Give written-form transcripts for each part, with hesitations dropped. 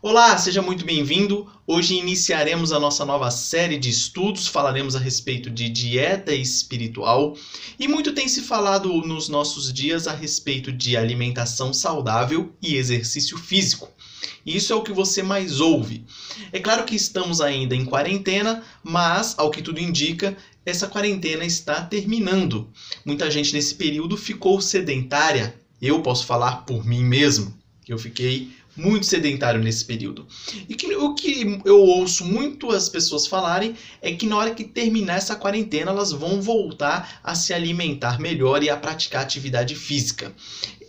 Olá, seja muito bem-vindo. Hoje iniciaremos a nossa nova série de estudos, falaremos a respeito de dieta espiritual e muito tem se falado nos nossos dias a respeito de alimentação saudável e exercício físico. Isso é o que você mais ouve. É claro que estamos ainda em quarentena, mas, ao que tudo indica, essa quarentena está terminando. Muita gente nesse período ficou sedentária. Eu posso falar por mim mesmo, que eu fiquei muito sedentário nesse período. E o que eu ouço muito as pessoas falarem é que na hora que terminar essa quarentena, elas vão voltar a se alimentar melhor e a praticar atividade física.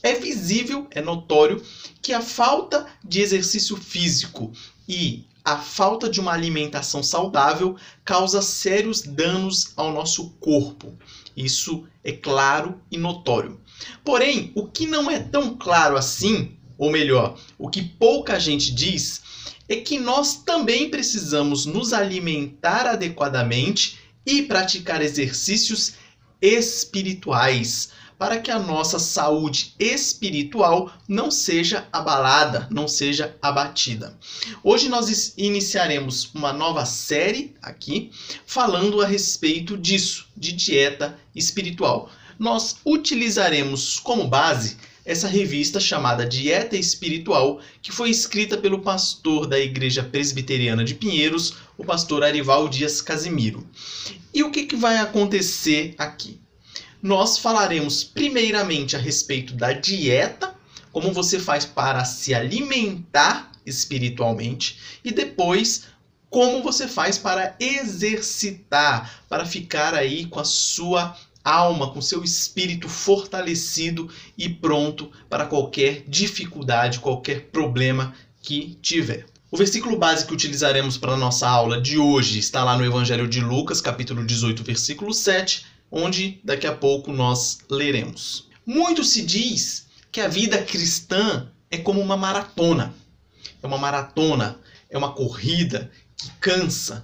É visível, é notório, que a falta de exercício físico e a falta de uma alimentação saudável causa sérios danos ao nosso corpo. Isso é claro e notório. Porém, o que não é tão claro assim, ou melhor, o que pouca gente diz, é que nós também precisamos nos alimentar adequadamente e praticar exercícios espirituais, para que a nossa saúde espiritual não seja abalada, não seja abatida. Hoje nós iniciaremos uma nova série aqui, falando a respeito disso, de dieta espiritual. Nós utilizaremos como base essa revista chamada Dieta Espiritual, que foi escrita pelo pastor da Igreja Presbiteriana de Pinheiros, o pastor Arival Dias Casimiro. E o que vai acontecer aqui? Nós falaremos primeiramente a respeito da dieta, como você faz para se alimentar espiritualmente, e depois como você faz para exercitar, para ficar aí com a sua alma, com seu espírito fortalecido e pronto para qualquer dificuldade, qualquer problema que tiver. O versículo base que utilizaremos para a nossa aula de hoje está lá no Evangelho de Lucas, capítulo 18, versículo 7, onde daqui a pouco nós leremos. Muito se diz que a vida cristã é como uma maratona. É uma maratona, é uma corrida que cansa,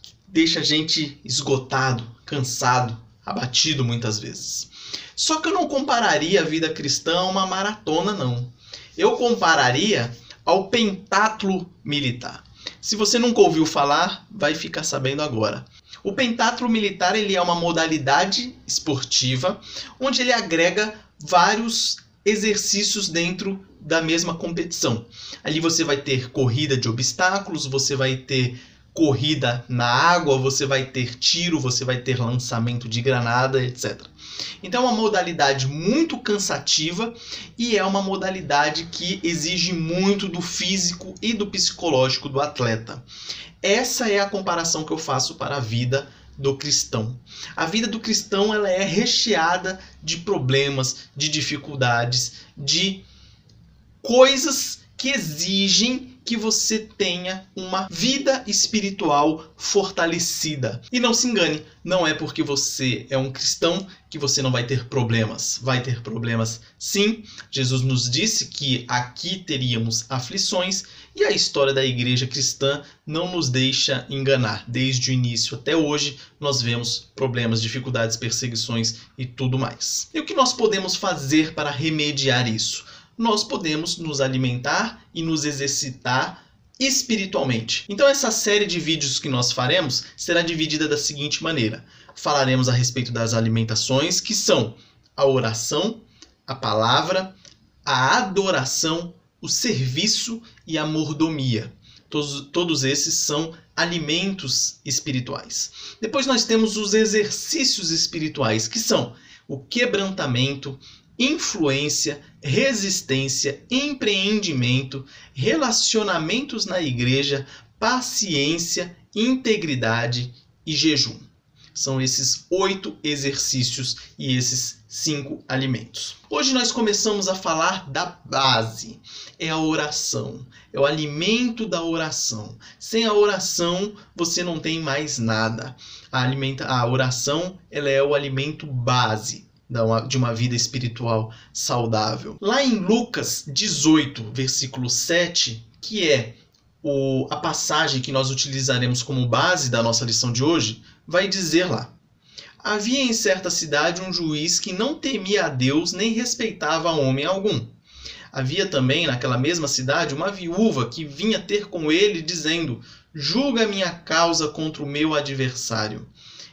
que deixa a gente esgotado, cansado, abatido muitas vezes. Só que eu não compararia a vida cristã a uma maratona, não. Eu compararia ao pentatlo militar. Se você nunca ouviu falar, vai ficar sabendo agora. O pentatlo militar ele é uma modalidade esportiva onde ele agrega vários exercícios dentro da mesma competição. Ali você vai ter corrida de obstáculos, você vai ter corrida na água, você vai ter tiro, você vai ter lançamento de granada, etc. Então é uma modalidade muito cansativa e é uma modalidade que exige muito do físico e do psicológico do atleta. Essa é a comparação que eu faço para a vida do cristão. A vida do cristão ela é recheada de problemas, de dificuldades, de coisas que exigem que você tenha uma vida espiritual fortalecida. E não se engane, não é porque você é um cristão que você não vai ter problemas. Vai ter problemas sim. Jesus nos disse que aqui teríamos aflições e a história da igreja cristã não nos deixa enganar. Desde o início até hoje nós vemos problemas, dificuldades, perseguições e tudo mais. E o que nós podemos fazer para remediar isso? Nós podemos nos alimentar e nos exercitar espiritualmente. Então essa série de vídeos que nós faremos será dividida da seguinte maneira. Falaremos a respeito das alimentações, que são a oração, a palavra, a adoração, o serviço e a mordomia. Todos esses são alimentos espirituais. Depois nós temos os exercícios espirituais, que são o quebrantamento, influência, resistência, empreendimento, relacionamentos na igreja, paciência, integridade e jejum. São esses 8 exercícios e esses 5 alimentos. Hoje nós começamos a falar da base. É a oração. É o alimento da oração. Sem a oração, você não tem mais nada. A oração ela é o alimento base de uma vida espiritual saudável. Lá em Lucas 18, versículo 7, que é a passagem que nós utilizaremos como base da nossa lição de hoje, vai dizer lá: havia em certa cidade um juiz que não temia a Deus nem respeitava homem algum. Havia também naquela mesma cidade uma viúva que vinha ter com ele dizendo: julga minha causa contra o meu adversário.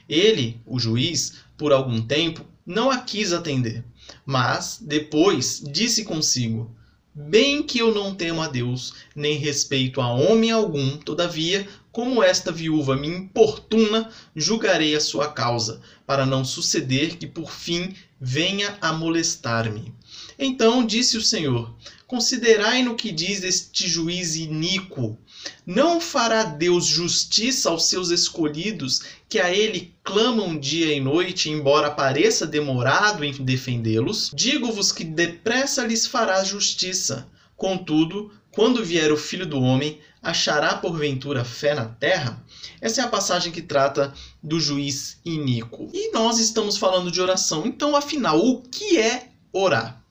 Ele, o juiz, por algum tempo, não a quis atender, mas depois disse consigo: bem que eu não temo a Deus, nem respeito a homem algum, todavia, como esta viúva me importuna, julgarei a sua causa, para não suceder que por fim venha a molestar-me. Então disse o Senhor: considerai no que diz este juiz iníquo. Não fará Deus justiça aos seus escolhidos, que a ele clamam dia e noite, embora pareça demorado em defendê-los? Digo-vos que depressa lhes fará justiça. Contudo, quando vier o Filho do Homem, achará porventura fé na terra? Essa é a passagem que trata do juiz iníquo. E nós estamos falando de oração. Então, afinal, o que é orar?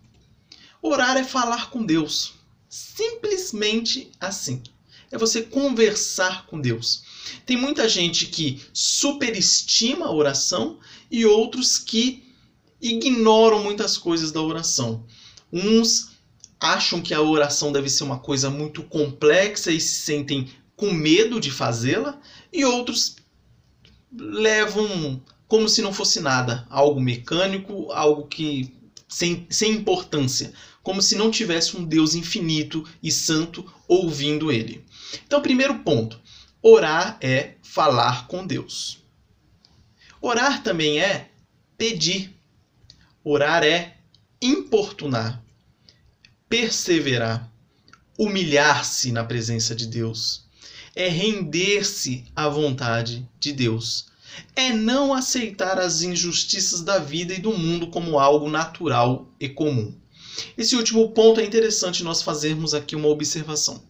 Orar é falar com Deus. Simplesmente assim. É você conversar com Deus. Tem muita gente que superestima a oração e outros que ignoram muitas coisas da oração. Uns acham que a oração deve ser uma coisa muito complexa e se sentem com medo de fazê-la, e outros levam como se não fosse nada, algo mecânico, algo que sem importância, como se não tivesse um Deus infinito e santo ouvindo ele. Então, primeiro ponto, orar é falar com Deus. Orar também é pedir. Orar é importunar, perseverar, humilhar-se na presença de Deus. É render-se à vontade de Deus. É não aceitar as injustiças da vida e do mundo como algo natural e comum. Esse último ponto é interessante nós fazermos aqui uma observação.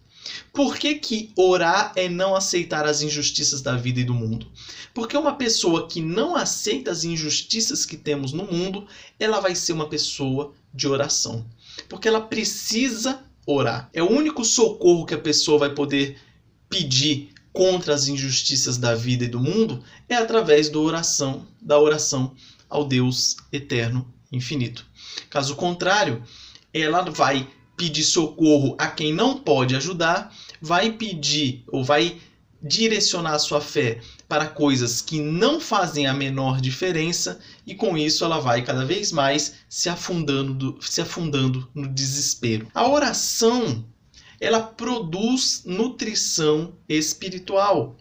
Por que orar é não aceitar as injustiças da vida e do mundo? Porque uma pessoa que não aceita as injustiças que temos no mundo, ela vai ser uma pessoa de oração. Porque ela precisa orar. É o único socorro que a pessoa vai poder pedir contra as injustiças da vida e do mundo é através da oração ao Deus eterno infinito. Caso contrário, ela vai pedir socorro a quem não pode ajudar, vai pedir ou vai direcionar a sua fé para coisas que não fazem a menor diferença, e com isso ela vai cada vez mais se afundando no desespero. A oração, ela produz nutrição espiritual.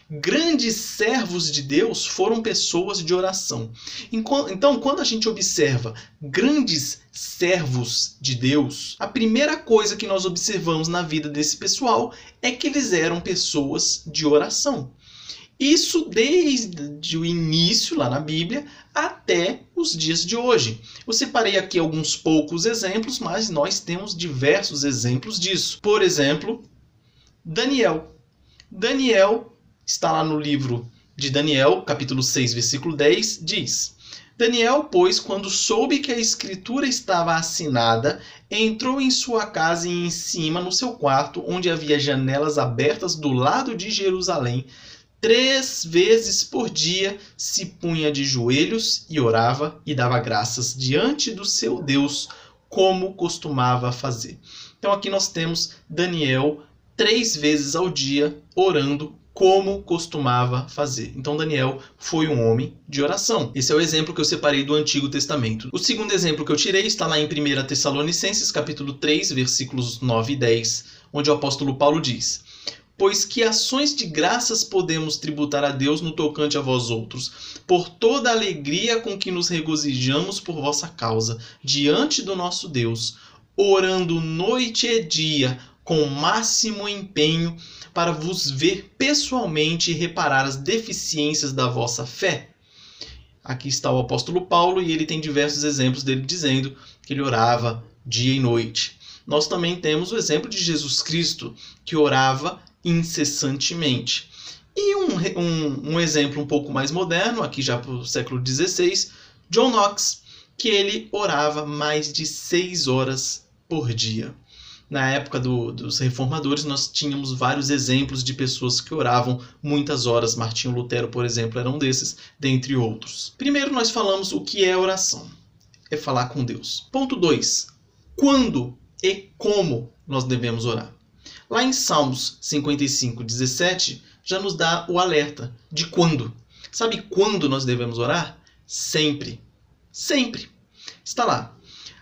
Grandes servos de Deus foram pessoas de oração. Então, quando a gente observa grandes servos de Deus, a primeira coisa que nós observamos na vida desse pessoal é que eles eram pessoas de oração. Isso desde o início lá na Bíblia até os dias de hoje. Eu separei aqui alguns poucos exemplos, mas nós temos diversos exemplos disso. Por exemplo, Daniel. Daniel está lá no livro de Daniel, capítulo 6, versículo 10, diz: Daniel, pois, quando soube que a escritura estava assinada, entrou em sua casa e em cima, no seu quarto, onde havia janelas abertas do lado de Jerusalém, 3 vezes por dia se punha de joelhos e orava e dava graças diante do seu Deus, como costumava fazer. Então aqui nós temos Daniel 3 vezes ao dia orando como costumava fazer. Então Daniel foi um homem de oração. Esse é o exemplo que eu separei do Antigo Testamento. O segundo exemplo que eu tirei está lá em 1 Tessalonicenses, capítulo 3, versículos 9 e 10, onde o apóstolo Paulo diz: Pois que ações de graças podemos tributar a Deus no tocante a vós outros, por toda a alegria com que nos regozijamos por vossa causa, diante do nosso Deus, orando noite e dia, com máximo empenho, para vos ver pessoalmente e reparar as deficiências da vossa fé. Aqui está o apóstolo Paulo e ele tem diversos exemplos dele dizendo que ele orava dia e noite. Nós também temos o exemplo de Jesus Cristo, que orava incessantemente. E um exemplo um pouco mais moderno, aqui já para o século XVI, John Knox, que ele orava mais de 6 horas por dia. Na época dos reformadores, nós tínhamos vários exemplos de pessoas que oravam muitas horas. Martinho Lutero, por exemplo, era um desses, dentre outros. Primeiro, nós falamos o que é oração. É falar com Deus. Ponto 2. Quando e como nós devemos orar. Lá em Salmos 55:17 já nos dá o alerta de quando. Sabe quando nós devemos orar? Sempre. Sempre. Está lá.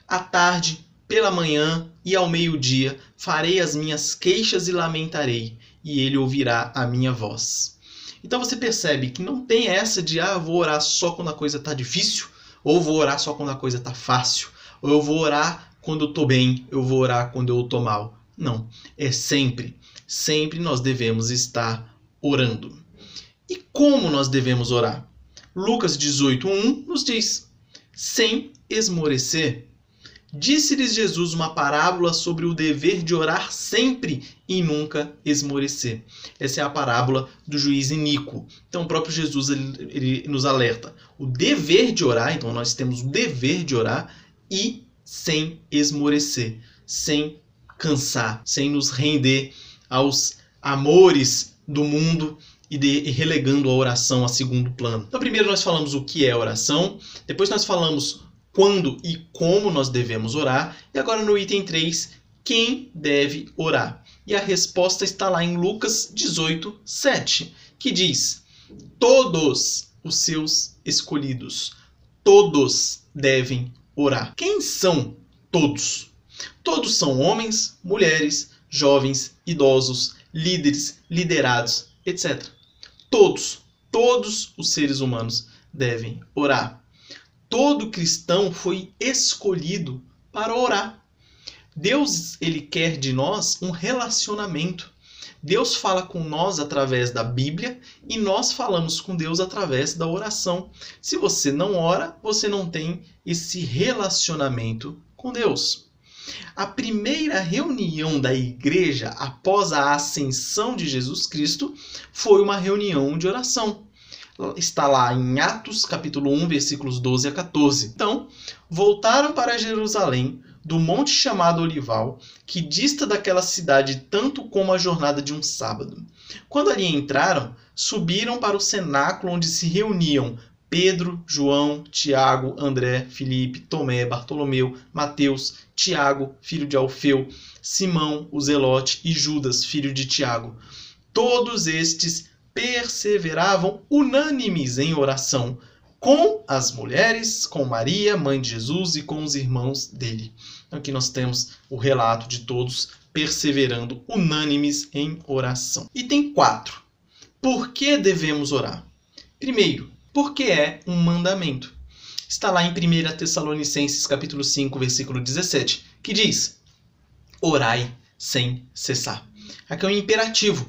À tarde, pela manhã e ao meio-dia farei as minhas queixas e lamentarei, e ele ouvirá a minha voz. Então você percebe que não tem essa de vou orar só quando a coisa está difícil, ou vou orar só quando a coisa está fácil, ou eu vou orar quando eu estou bem, eu vou orar quando eu estou mal. Não, é sempre. Sempre nós devemos estar orando. E como nós devemos orar? Lucas 18:1 nos diz: sem esmorecer. Disse-lhes Jesus uma parábola sobre o dever de orar sempre e nunca esmorecer. Essa é a parábola do juiz iníquo. Então o próprio Jesus ele nos alerta. O dever de orar, então nós temos o dever de orar e sem esmorecer, sem cansar, sem nos render aos amores do mundo e relegando a oração a segundo plano. Então primeiro nós falamos o que é oração, depois nós falamos quando e como nós devemos orar, e agora no item 3, quem deve orar? E a resposta está lá em Lucas 18:7, que diz: todos os seus escolhidos, todos devem orar. Quem são todos? Todos são homens, mulheres, jovens, idosos, líderes, liderados, etc. Todos os seres humanos devem orar. Todo cristão foi escolhido para orar. Deus, ele quer de nós um relacionamento. Deus fala com nós através da Bíblia e nós falamos com Deus através da oração. Se você não ora, você não tem esse relacionamento com Deus. A primeira reunião da igreja após a ascensão de Jesus Cristo foi uma reunião de oração. Está lá em Atos, capítulo 1, versículos 12 a 14. Então, voltaram para Jerusalém, do monte chamado Olival, que dista daquela cidade tanto como a jornada de um sábado. Quando ali entraram, subiram para o cenáculo onde se reuniam Pedro, João, Tiago, André, Filipe, Tomé, Bartolomeu, Mateus, Tiago, filho de Alfeu, Simão, o Zelote e Judas, filho de Tiago. Todos estes perseveravam unânimes em oração, com as mulheres, com Maria, mãe de Jesus, e com os irmãos dele. Aqui nós temos o relato de todos perseverando unânimes em oração. Item 4. Por que devemos orar? Primeiro, porque é um mandamento. Está lá em 1 Tessalonicenses capítulo 5, versículo 17, que diz: orai sem cessar. Aqui é um imperativo,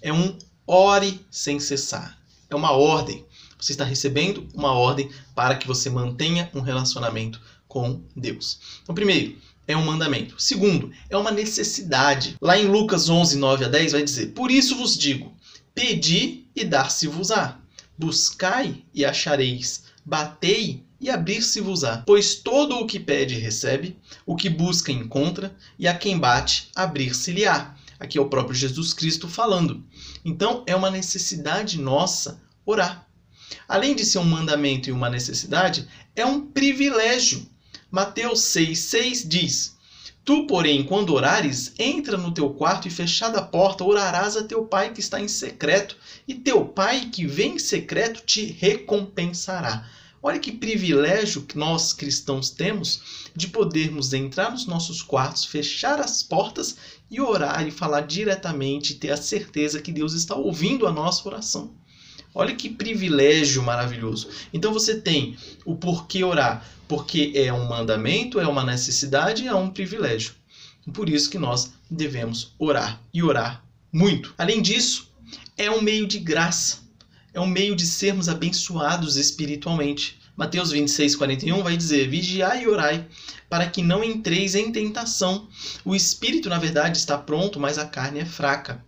é um ore sem cessar. É uma ordem. Você está recebendo uma ordem para que você mantenha um relacionamento com Deus. Então, primeiro, é um mandamento. Segundo, é uma necessidade. Lá em Lucas 11, 9 a 10 vai dizer: por isso vos digo, pedi e dar-se-vos-á. Buscai e achareis. Batei e abrir-se-vos-á. Pois todo o que pede recebe, o que busca encontra, e a quem bate abrir-se-lhe-á. Aqui é o próprio Jesus Cristo falando. Então, é uma necessidade nossa orar. Além de ser um mandamento e uma necessidade, é um privilégio. Mateus 6,6 diz: tu, porém, quando orares, entra no teu quarto e, fechada a porta, orarás a teu pai que está em secreto, e teu pai que vem em secreto te recompensará. Olha que privilégio que nós cristãos temos de podermos entrar nos nossos quartos, fechar as portas e orar e falar diretamente e ter a certeza que Deus está ouvindo a nossa oração. Olha que privilégio maravilhoso. Então você tem o porquê orar, porque é um mandamento, é uma necessidade, é um privilégio. Por isso que nós devemos orar e orar muito. Além disso, é um meio de graça. É um meio de sermos abençoados espiritualmente. Mateus 26:41 vai dizer: vigiai e orai, para que não entreis em tentação. O espírito, na verdade, está pronto, mas a carne é fraca.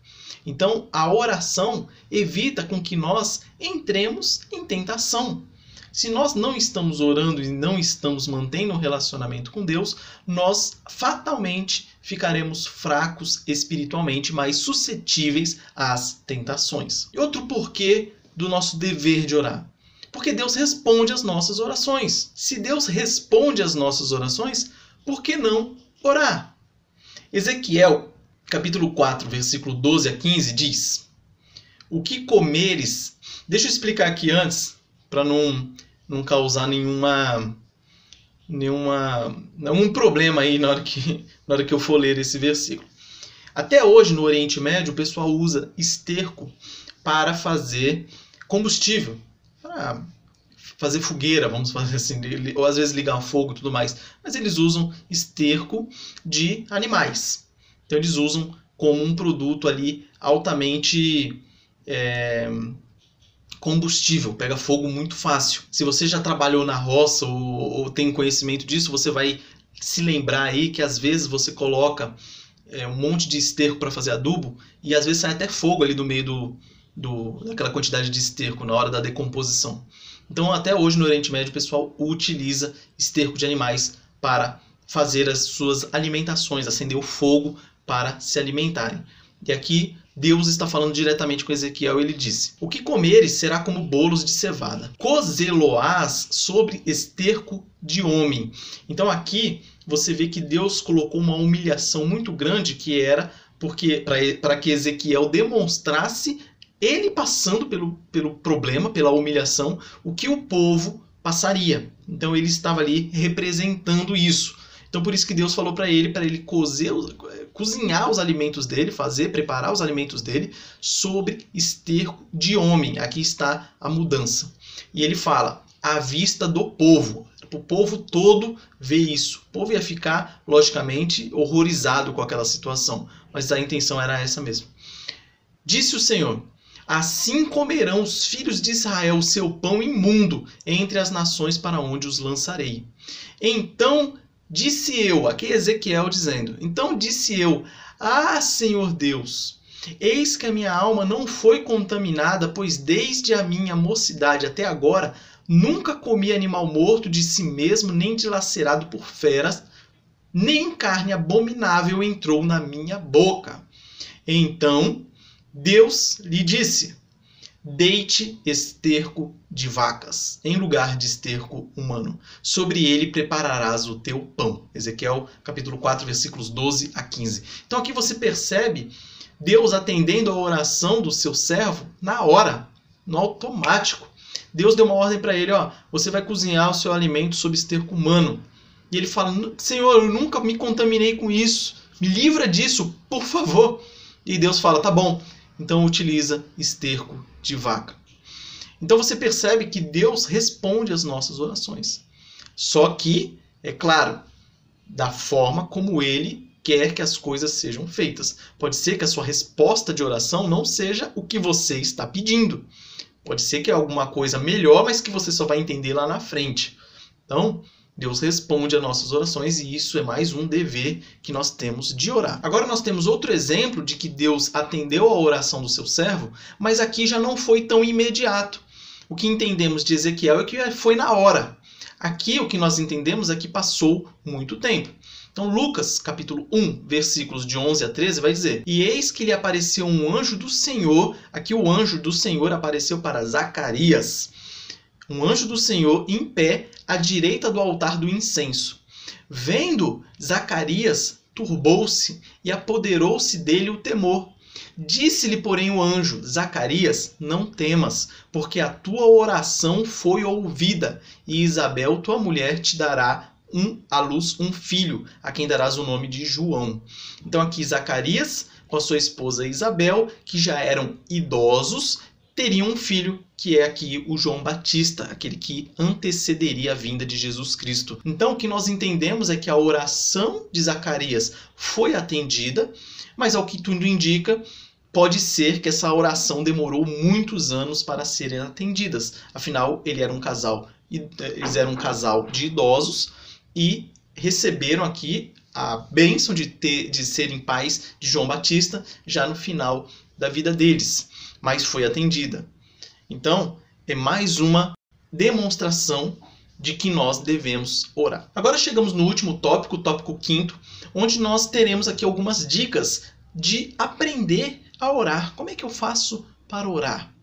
Então, a oração evita com que nós entremos em tentação. Se nós não estamos orando e não estamos mantendo um relacionamento com Deus, nós fatalmente ficaremos fracos espiritualmente, mais suscetíveis às tentações. E outro porquê do nosso dever de orar. Porque Deus responde às nossas orações. Se Deus responde às nossas orações, por que não orar? Ezequiel, capítulo 4, versículo 12 a 15, diz: o que comeres... Deixa eu explicar aqui antes, para não causar nenhum problema aí na hora que eu for ler esse versículo. Até hoje, no Oriente Médio, o pessoal usa esterco para fazer combustível, para fazer fogueira, vamos fazer assim, ou às vezes ligar fogo e tudo mais. Mas eles usam esterco de animais. Então eles usam como um produto ali altamente combustível, pega fogo muito fácil. Se você já trabalhou na roça ou tem conhecimento disso, você vai se lembrar aí que às vezes você coloca um monte de esterco para fazer adubo e às vezes sai até fogo ali do meio daquela quantidade de esterco na hora da decomposição. Então até hoje no Oriente Médio o pessoal utiliza esterco de animais para fazer as suas alimentações, acender o fogo para se alimentarem. E aqui Deus está falando diretamente com Ezequiel, ele disse: o que comeres será como bolos de cevada, cozê-lo-ás sobre esterco de homem. Então aqui você vê que Deus colocou uma humilhação muito grande, que era para que Ezequiel demonstrasse, ele passando pelo problema, pela humilhação, o que o povo passaria. Então ele estava ali representando isso. Então por isso que Deus falou para ele cozinhar os alimentos dele, preparar os alimentos dele sobre esterco de homem. Aqui está a mudança. E ele fala, à vista do povo. O povo todo vê isso. O povo ia ficar, logicamente, horrorizado com aquela situação. Mas a intenção era essa mesmo. Disse o Senhor: assim comerão os filhos de Israel o seu pão imundo entre as nações para onde os lançarei. Então disse eu, aqui Ezequiel dizendo, então disse eu, Senhor Deus, eis que a minha alma não foi contaminada, pois desde a minha mocidade até agora nunca comi animal morto de si mesmo, nem dilacerado por feras, nem carne abominável entrou na minha boca. Então Deus lhe disse: deite esterco de vacas, em lugar de esterco humano. Sobre ele prepararás o teu pão. Ezequiel, capítulo 4, versículos 12 a 15. Então aqui você percebe Deus atendendo a oração do seu servo na hora, no automático. Deus deu uma ordem para ele, você vai cozinhar o seu alimento sob esterco humano. E ele fala, Senhor, eu nunca me contaminei com isso. Me livra disso, por favor. E Deus fala, tá bom. Então utiliza esterco de vaca. Então você percebe que Deus responde às nossas orações. Só que, é claro, da forma como Ele quer que as coisas sejam feitas. Pode ser que a sua resposta de oração não seja o que você está pedindo. Pode ser que é alguma coisa melhor, mas que você só vai entender lá na frente. Então, Deus responde às nossas orações e isso é mais um dever que nós temos de orar. Agora nós temos outro exemplo de que Deus atendeu a oração do seu servo, mas aqui já não foi tão imediato. O que entendemos de Ezequiel é que foi na hora. Aqui o que nós entendemos é que passou muito tempo. Então Lucas, capítulo 1, versículos de 11 a 13, vai dizer: e eis que lhe apareceu um anjo do Senhor. Aqui o anjo do Senhor apareceu para Zacarias. Um anjo do Senhor em pé à direita do altar do incenso. Vendo Zacarias, turbou-se e apoderou-se dele o temor. Disse-lhe, porém, o anjo: Zacarias, não temas, porque a tua oração foi ouvida, e Isabel, tua mulher, te dará à luz um filho, a quem darás o nome de João. Então aqui Zacarias, com a sua esposa Isabel, que já eram idosos, teriam um filho, que é aqui o João Batista, aquele que antecederia a vinda de Jesus Cristo. Então o que nós entendemos é que a oração de Zacarias foi atendida, mas ao que tudo indica, pode ser que essa oração demorou muitos anos para serem atendidas. Afinal, eles eram um casal de idosos e receberam aqui a bênção de serem pais de João Batista já no final da vida deles. Mas foi atendida. Então, é mais uma demonstração de que nós devemos orar. Agora chegamos no último tópico, o tópico 5º, onde nós teremos aqui algumas dicas de aprender a orar. Como é que eu faço para orar?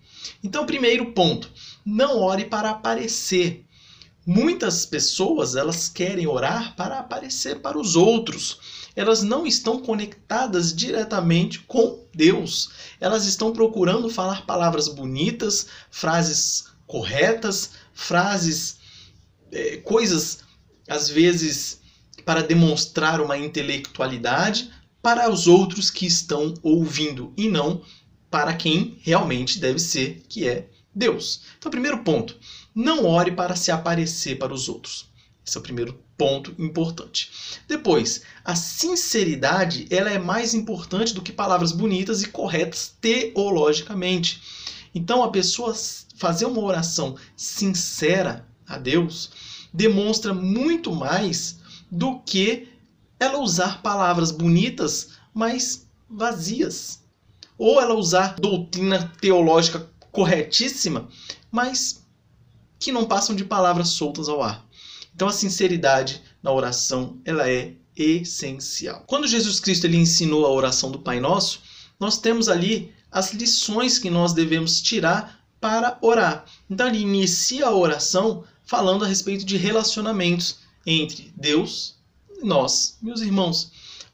Então, primeiro ponto, não ore para aparecer. Muitas pessoas, elas querem orar para aparecer para os outros. elas não estão conectadas diretamente com Deus. Elas estão procurando falar palavras bonitas, frases corretas, frases, coisas, às vezes, para demonstrar uma intelectualidade para os outros que estão ouvindo e não para quem realmente deve ser, que é Deus. Então, primeiro ponto, não ore para se aparecer para os outros. Esse é o primeiro ponto importante. Depois, a sinceridade ela é mais importante do que palavras bonitas e corretas teologicamente. Então, a pessoa fazer uma oração sincera a Deus demonstra muito mais do que ela usar palavras bonitas, mas vazias. Ou ela usar doutrina teológica corretíssima, mas que não passam de palavras soltas ao ar. Então a sinceridade na oração ela é essencial. Quando Jesus Cristo ele ensinou a oração do Pai Nosso, nós temos ali as lições que nós devemos tirar para orar. Então ele inicia a oração falando a respeito de relacionamentos entre Deus e nós, meus irmãos.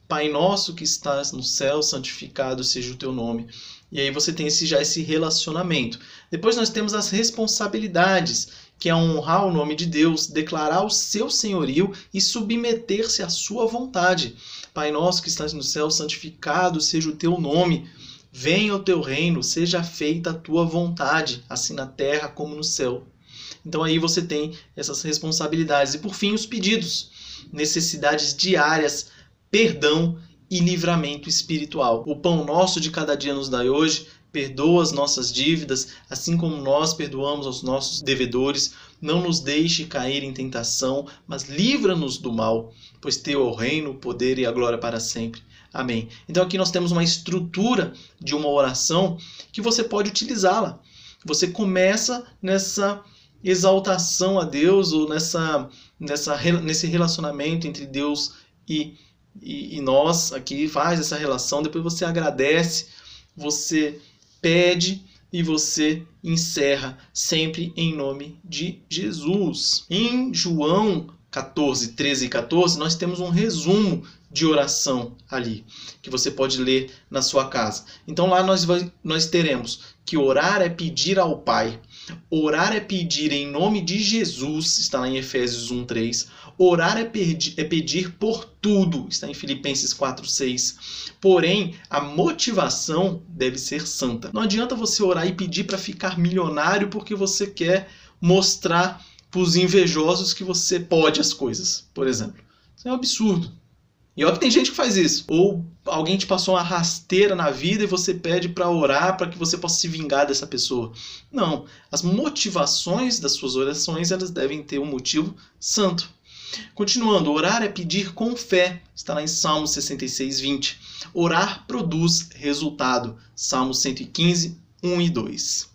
Pai nosso que estás no céu, santificado seja o teu nome. E aí você tem esse relacionamento. Depois nós temos as responsabilidades, que é honrar o nome de Deus, declarar o seu senhorio e submeter-se à sua vontade. Pai nosso que estás no céu, santificado seja o teu nome. Venha o teu reino, seja feita a tua vontade, assim na terra como no céu. Então aí você tem essas responsabilidades. E por fim, os pedidos, necessidades diárias, perdão e livramento espiritual. O pão nosso de cada dia nos dai hoje, perdoa as nossas dívidas, assim como nós perdoamos aos nossos devedores. Não nos deixe cair em tentação, mas livra-nos do mal, pois teu é o reino, o poder e a glória para sempre. Amém. Então aqui nós temos uma estrutura de uma oração que você pode utilizá-la. Você começa nessa exaltação a Deus, ou nesse relacionamento entre Deus e nós, aqui faz essa relação, depois você agradece, você pede e você encerra, sempre em nome de Jesus. Em João 14, 13 e 14, nós temos um resumo de oração ali, que você pode ler na sua casa. Então lá nós teremos que orar é pedir ao Pai, orar é pedir em nome de Jesus, está lá em Efésios 1, 3. Orar é pedir por tudo, está em Filipenses 4, 6. Porém, a motivação deve ser santa. Não adianta você orar e pedir para ficar milionário porque você quer mostrar para os invejosos que você pode as coisas, por exemplo. Isso é um absurdo. E olha que tem gente que faz isso. Ou alguém te passou uma rasteira na vida e você pede para orar para que você possa se vingar dessa pessoa. Não. As motivações das suas orações elas devem ter um motivo santo. Continuando, orar é pedir com fé. Está lá em Salmos 66, 20. Orar produz resultado. Salmos 115, 1 e 2.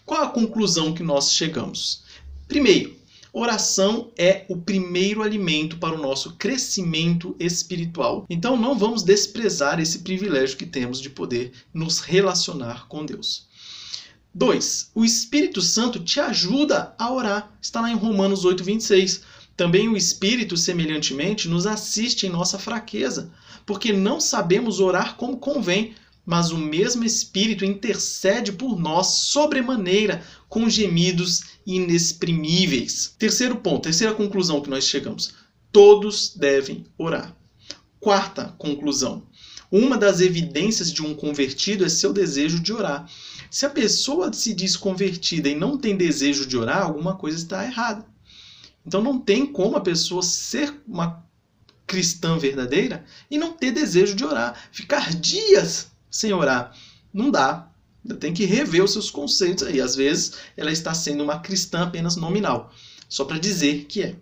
Qual a conclusão que nós chegamos? Primeiro, oração é o primeiro alimento para o nosso crescimento espiritual. Então não vamos desprezar esse privilégio que temos de poder nos relacionar com Deus. 2. O Espírito Santo te ajuda a orar. Está lá em Romanos 8, 26. Também o Espírito, semelhantemente, nos assiste em nossa fraqueza, porque não sabemos orar como convém, mas o mesmo Espírito intercede por nós sobremaneira, com gemidos inexprimíveis. Terceiro ponto, terceira conclusão que nós chegamos. Todos devem orar. Quarta conclusão. Uma das evidências de um convertido é seu desejo de orar. Se a pessoa se diz convertida e não tem desejo de orar, alguma coisa está errada. Então não tem como a pessoa ser uma cristã verdadeira e não ter desejo de orar. Ficar dias sem orar. Não dá. Tem que rever os seus conceitos aí. Às vezes ela está sendo uma cristã apenas nominal. Só para dizer que é.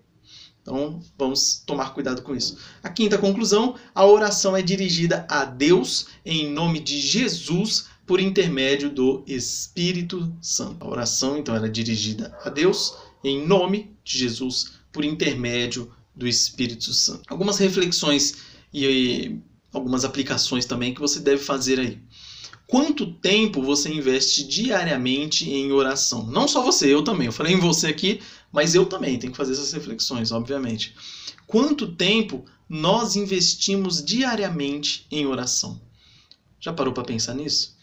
Então vamos tomar cuidado com isso. A quinta conclusão. A oração é dirigida a Deus em nome de Jesus por intermédio do Espírito Santo. A oração então ela é dirigida a Deus em nome de Jesus por intermédio do Espírito Santo. Algumas reflexões e algumas aplicações também que você deve fazer aí. Quanto tempo você investe diariamente em oração? Não só você, eu também. Eu falei em você aqui, mas eu também tenho que fazer essas reflexões, obviamente. Quanto tempo nós investimos diariamente em oração? Já parou para pensar nisso?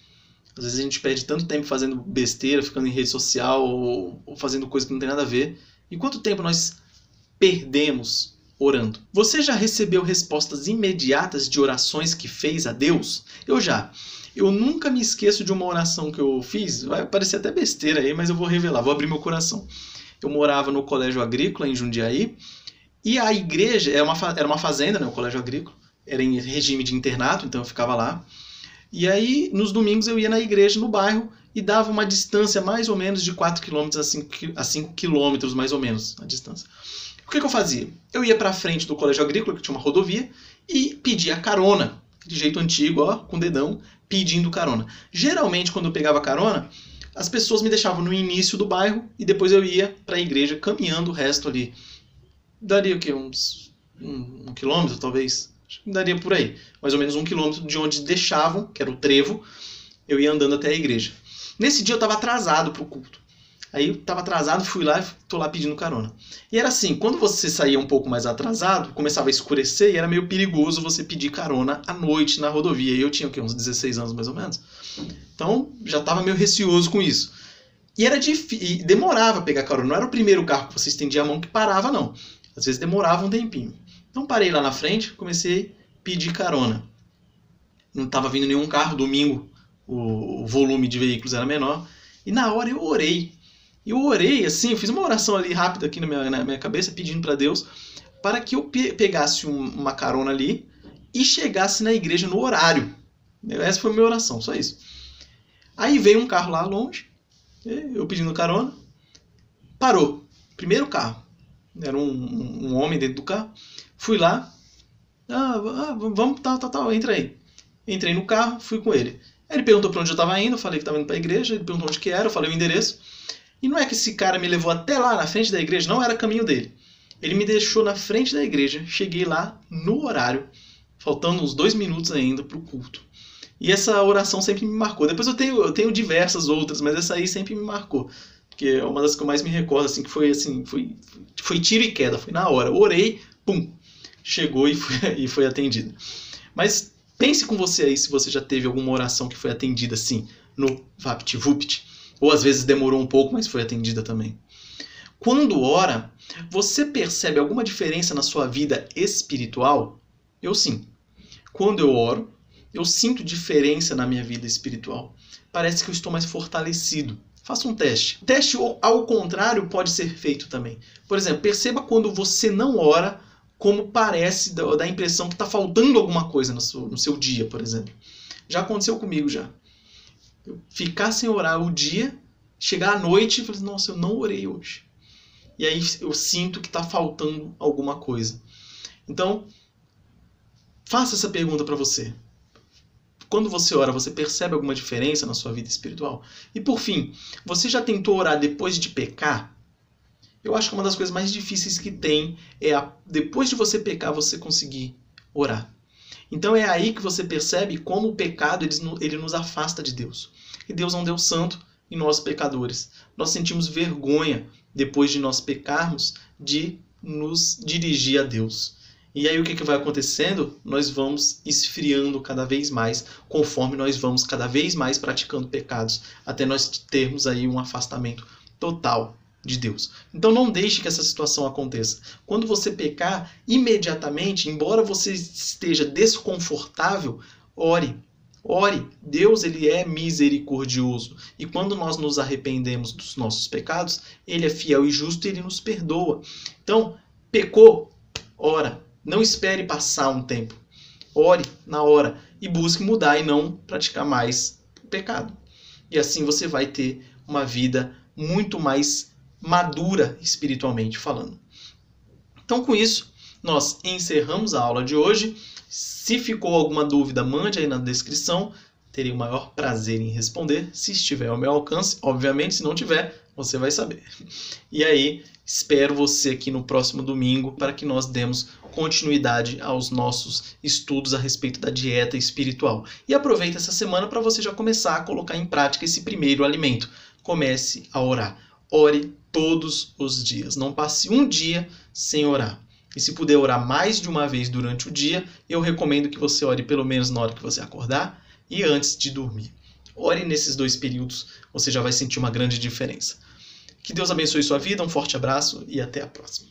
Às vezes a gente perde tanto tempo fazendo besteira, ficando em rede social ou fazendo coisa que não tem nada a ver. E quanto tempo nós perdemos orando? Você já recebeu respostas imediatas de orações que fez a Deus? Eu já. Eu nunca me esqueço de uma oração que eu fiz. Vai parecer até besteira aí, mas eu vou revelar, vou abrir meu coração. Eu morava no colégio agrícola em Jundiaí e a igreja era uma fazenda, né, o colégio agrícola. Era em regime de internato, então eu ficava lá. E aí, nos domingos, eu ia na igreja no bairro e dava uma distância mais ou menos de 4 km a 5 km, mais ou menos, a distância. O que eu fazia? Eu ia para frente do colégio agrícola, que tinha uma rodovia, e pedia carona, de jeito antigo, ó, com o dedão, pedindo carona. Geralmente, quando eu pegava carona, as pessoas me deixavam no início do bairro e depois eu ia para a igreja caminhando o resto ali. Daria o quê? Um quilômetro, talvez? Acho que daria por aí. Mais ou menos 1 quilômetro de onde deixavam, que era o trevo, eu ia andando até a igreja. Nesse dia eu estava atrasado para o culto. Aí eu estava atrasado, fui lá e estou lá pedindo carona. E era assim, quando você saía um pouco mais atrasado, começava a escurecer e era meio perigoso você pedir carona à noite na rodovia. E eu tinha o quê? Uns 16 anos mais ou menos. Então já estava meio receoso com isso. E era difícil, e demorava a pegar carona. Não era o primeiro carro que você estendia a mão que parava, não. Às vezes demorava um tempinho. Então parei lá na frente, comecei a pedir carona. Não estava vindo nenhum carro, domingo o volume de veículos era menor. E na hora eu orei. Eu orei assim, eu fiz uma oração ali rápida aqui na minha cabeça, pedindo para Deus, para que eu pegasse uma carona ali e chegasse na igreja no horário. Essa foi a minha oração, só isso. Aí veio um carro lá longe, eu pedindo carona, parou. Primeiro carro. Era um homem dentro do carro. Fui lá, vamos, tal, entra aí. Entrei no carro, fui com ele. Aí ele perguntou para onde eu estava indo, eu falei que estava indo para a igreja, ele perguntou onde que era, eu falei o endereço. E não é que esse cara me levou até lá na frente da igreja, não era caminho dele. Ele me deixou na frente da igreja, cheguei lá no horário, faltando uns 2 minutos ainda para o culto. E essa oração sempre me marcou. Depois eu tenho diversas outras, mas essa aí sempre me marcou. Porque é uma das que eu mais me recordo, assim, que foi assim, foi tiro e queda, foi na hora. Orei, pum, chegou e foi atendida. Mas pense com você aí se você já teve alguma oração que foi atendida assim, no VaptVupt. Ou às vezes demorou um pouco, mas foi atendida também. Quando ora, você percebe alguma diferença na sua vida espiritual? Eu sim. Quando eu oro, eu sinto diferença na minha vida espiritual. Parece que eu estou mais fortalecido. Faça um teste. O teste ao contrário pode ser feito também. Por exemplo, perceba quando você não ora, como parece, dá a impressão que está faltando alguma coisa no seu dia, por exemplo. Já aconteceu comigo já. Eu ficar sem orar o dia, chegar à noite e falar, nossa, eu não orei hoje. E aí eu sinto que está faltando alguma coisa. Então, faça essa pergunta para você. Quando você ora, você percebe alguma diferença na sua vida espiritual? E por fim, você já tentou orar depois de pecar? Eu acho que uma das coisas mais difíceis que tem é depois de você pecar, você conseguir orar. Então é aí que você percebe como o pecado ele nos afasta de Deus. E Deus é um Deus santo e nós pecadores. Nós sentimos vergonha, depois de nós pecarmos, de nos dirigir a Deus. E aí o que vai acontecendo? Nós vamos esfriando cada vez mais, conforme nós vamos cada vez mais praticando pecados, até nós termos aí um afastamento total de Deus. Então não deixe que essa situação aconteça. Quando você pecar, imediatamente, embora você esteja desconfortável, ore. Ore. Deus, ele é misericordioso. E quando nós nos arrependemos dos nossos pecados, ele é fiel e justo e ele nos perdoa. Então, pecou? Ora. Não espere passar um tempo. Ore na hora e busque mudar e não praticar mais o pecado. E assim você vai ter uma vida muito mais madura espiritualmente falando. Então, com isso, nós encerramos a aula de hoje. Se ficou alguma dúvida, mande aí na descrição. Terei o maior prazer em responder, se estiver ao meu alcance. Obviamente, se não tiver, Você vai saber. E aí, espero você aqui no próximo domingo para que nós demos continuidade aos nossos estudos a respeito da dieta espiritual. E aproveita essa semana para você já começar a colocar em prática esse primeiro alimento. Comece a orar. Ore todos os dias. Não passe um dia sem orar. E se puder orar mais de uma vez durante o dia, eu recomendo que você ore pelo menos na hora que você acordar e antes de dormir. Ore nesses 2 períodos, você já vai sentir uma grande diferença. Que Deus abençoe sua vida, um forte abraço e até a próxima.